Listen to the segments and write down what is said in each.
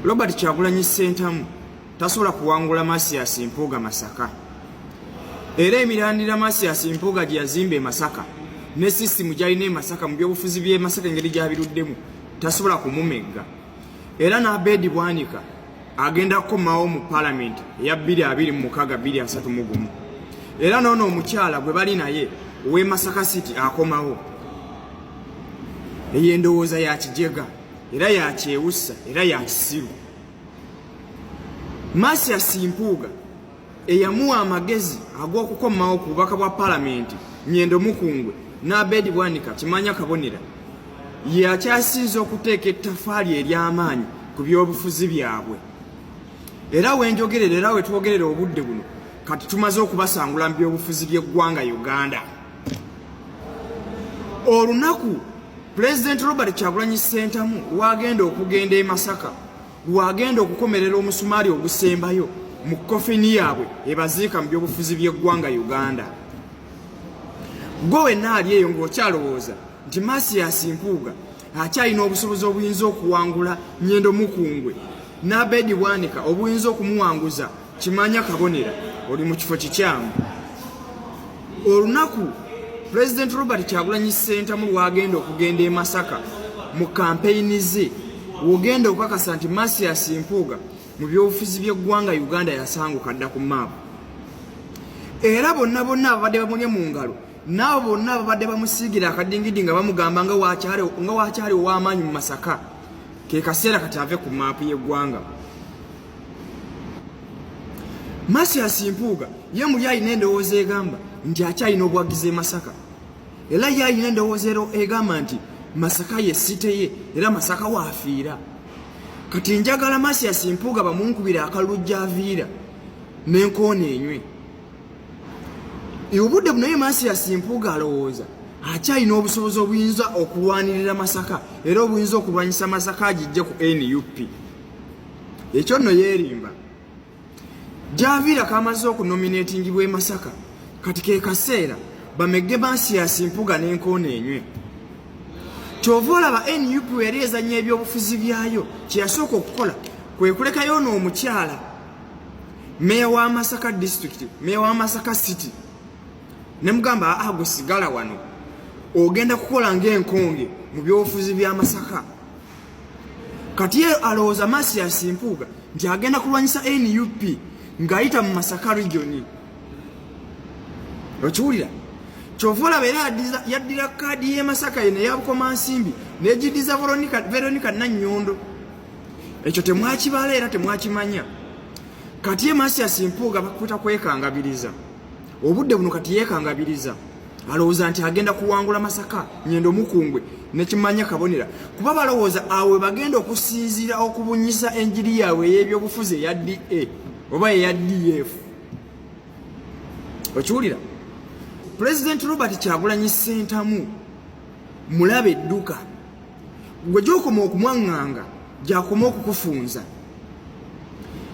Robert Kyagulanyi Ssentamu tasobola kuwangula Masias Mpuuga Masaka. Era emirandira Masias Mpuuga gye yazimba e Masaka ne system gyalina e Masaka mu byobufuzi by'e Masaka engeri gyabiruddemu tasobola kumumegga. Era n'Abedi Bwanika agenda kukomawo mu Parliament eya 2026-2031. Era n'ono omukyala gwe bali naye ow'e Masaka City akomawo. Eyo endowooza ya kijega era ya kyewussa era ya kisiru. Masias Mpuuga eyamuwa amagezi ag'okukomawo ku bubaka bwa Parliament Nyendo Mukungwe n'Abedi Bwanika Kimanya Kabonera yakyasinza okuteeka ettafaali ery'amaanyi ku byobufuzi byabwe. Era wenjogerera era wetwogerera obudde buno kati tumaze okubasangula mu byobufuzi by'eggwanga Uganda. Olunaku President Robert Kyagulanyi Ssentamu wagenda okugenda e Masaka wagenda okukomerera omusumaali ogusembayo mu kofini yaabwe ebaziika mu byobufuzi by'eggwanga Uganda. Gwe naali eyo ng'okyalowooza nti Masias Mpuuga akyalina obusobozi obuyinza okuwangula Nyendo Mukungwe n'Abedi Bwanika obuyinza okumuwanguza Kimanya Kabonera, oli mu kifo kikyamu. Olunaku President Robert Kyagulanyi Ssentamu lwagenda okugenda e Masaka mu kampeyini ze wogenda okukakasa nti Masias Mpuuga mu byobufuzi by'eggwanga Uganda yasanguka dda ku maapu. Era bonna ababadde bamulye mu ngalo n'abo bonna ababadde bamusiigira akadingidi nga bamugamba nga waakyali ow'amaanyi mu Masaka ke kaseera kati ave ku maapu y'eggwanga. Masias Mpuuga ye muli alina endowooza egamba nti akyalina obwagizi e Masaka. Era ye alina endowooza egamba nti Masaka ye site ye era Masaka waafiira. Kati njagala Masias Mpuuga bamunkubira akalulu gy'aviira n'enkoona enywe. Obudde buno ye Masias Mpuuga alowooza akyalina obusobozi obuyinza okulwanirira Masaka era obuyinza okulwanyisa Masaka agijje ku NUP. Ekyo nno yeerimba. Gy'aviira kamaze okunominatingibwa e Masaka kati ke kaseera bamegge Masias Mpuuga n'enkoona enywe. Kyova olaba NUP eri ezannya ebyobufuzi byayo kye yasooka okukola kwe kulekayo n'omukyala meya wa Masaka District, meya wa Masaka City ne mugamba gwe sigala wano ogenda kukola ng'enkonge mu byobufuzi bya Masaka. Kati ye alowooza Masias Mpuuga nti agenda kulwanyisa NUP ng'ayita mu Masaka region. Okiwulira? Kyova olaba era yaddira kaadi y'e Masaka ye neyaabukoma nsimbi n'egidiza Veronica Nannyondo. Ekyo temwakibala era temwakimanya. Kati ye Masias Mpuuga bakuta kwekangabiriza. Obudde buno kati yeekangabiriza. Alowooza nti agenda kuwangula Masaka, Nyendo Mukungwe ne Kimanya Kabonera. Kuba balowooza awe bagenda okusinziira okubunyisa enjiri yaabwe ey'ebyobufuzi eya DA oba eya DF. Okiwulira? President Robert Kyagulanyi Ssentamu mulabe edduka. Gwe gy'okoma okumwaŋŋanga gy'akoma okukufunza.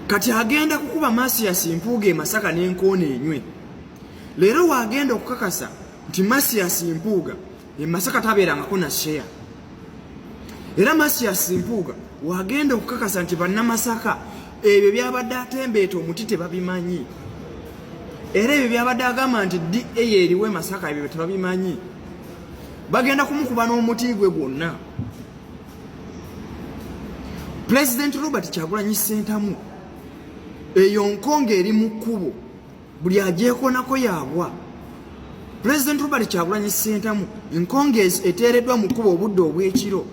Kati agenda kukuba Masias Mpuuga e Masaka n'enkoona enywe. Leero wagenda okukakasa nti Masias Mpuuga e Masaka tabeerangako na share. Era Masias Mpuuga wagenda okukakasa nti bannamasaka ebyo byabadde atembeeta omuti tebabimanyi. Era ebyo byabadde agamba nti DA eriwe Masaka ebyo tebabimanyi. Bagenda kumukuba n'omuti gwe gwonna. President Robert Kyagulanyi Ssentamu eyo nkonge eri mu kkubo buli agyekonako yaabwa. President Robert Kyagulanyi Ssentamu nkonge eteereddwa mu kkubo obudde obw'ekiro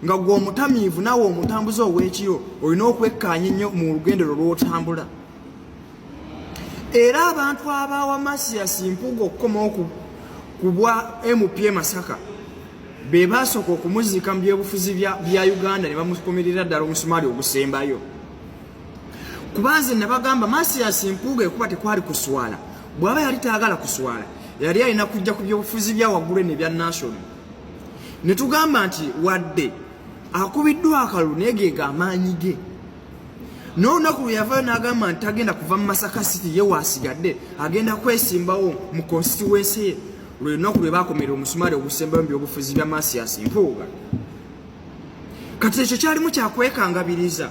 nga gwe omutamiivu nawe omutambuze ow'ekiro olina okwekkaanya ennyo mu lugendo lw'otambula. Era abantu abaawa Masias Mpuuga okukomawo ku bwa MP Masaka be baasooka okumuziika mu byobufuzi bya Uganda ne bamukomerera ddala omusumaali ogusembayo. Kubanze ne bagamba Masias Mpuuga ekuba tekwali kuswala. Bw'aba yali taagala kuswala yali alina kujja ku byobufuzi bya waggulu n'ebya national. Ne tugamba nti wadde akubiddwa akalulu neegeega amaanyi ge. N'olunaku lwe yavaayo n'agamba nti tagenda kuva mu Masaka City ye waasigadde agenda kwesimbawo mu constituency ye. Lwe lunaku lwe baakomera omusumaali ogusembayo mu byobufuzi bya Masias Mpuuga. Kati ekyo kyalimu kyakwekangabiriza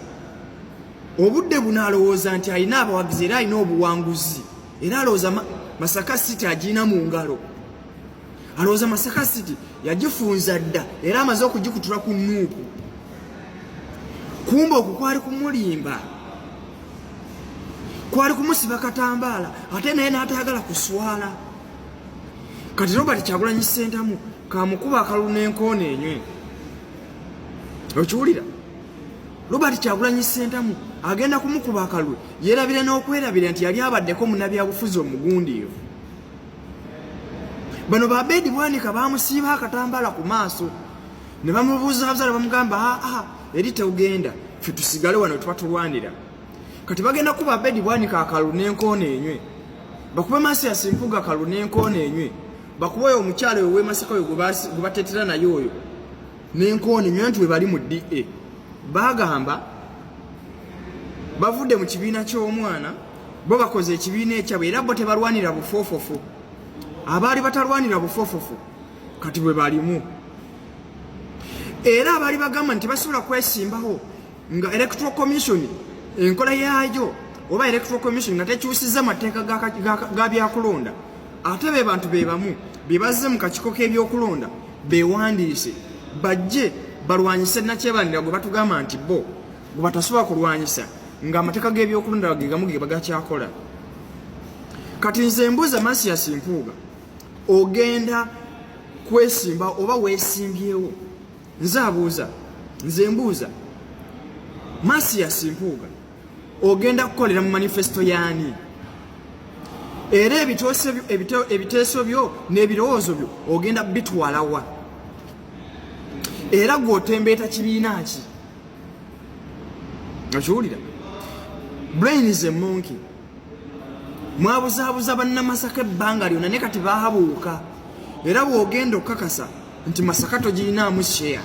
obudde bunaalowooza nti alina abawagizi era alina obuwanguzi era alowooza Masaka City agina mu ngalo alowooza Masaka City yagifunza dda era amaze okugikutula ku Nuupu kumba okwo kwali kumulimba kwali kumusiba katambaala ate naye n'atayagala kuswala kati Robert Kyagulanyi Ssentamu kamukuba akalulu n'enkoona enywe okiwulira Robert Kyagulanyi Ssentamu agenda kumukuba akalulu yeerabire n'okwerabira nti yali abaddeko munnabyabufuzi omugundiivu bano ba Bedi Bwanika bamusiiba akatambaala ku maaso ne bamubuuzaabuza ne bamugamba eri teugenda ffe tusigale wano tuba tulwanira kati bagenda kuba Bedi Bwanika akalulu n'enkoona enywe bakube Masias Mpuuga akalulu n'enkoona enywe bakube oyo omukyalo we Masaka oyo gwe bateetera naye oyo n'enkoona enywe nti we bali mu DA bagamba bavudde mu kibiina ky'omwana bo bakoze ekibiina ekyabwe era bo tebalwanira bufoofofu abaali batalwanira bufoofofu kati bwe balimu era abaali bagamba nti basobola kwesimbaho nga Electoral Commission enkola yaayo oba Electoral Commission nga tekyusiza amateeka ga byakulonda ate be bantu be bamu be bazze mu kakiko k'ebyokulonda bewandiise bajje balwanyise nakyebanira gwe batugamba nti bo gwe batasobola kulwanyisa nga amateeka g'ebyokulonda ge gamu ge bagakyakola kati nze mbuuza Masias Mpuuga ogenda kwesimba oba weesimbyewo nze mbuuza Masias Mpuuga ogenda kukolera mu manifesto yaani era ebiteeso byo n'ebirowoozo byo ogenda bitwalawa era gw'otembeeta kibiina ki okiwulira Brain is a monkey mwabuzaabuza bannamasaka ebbanga lyonna ne kati baabuuka era bw'ogenda okukakasa nti Masaka togirinaamu share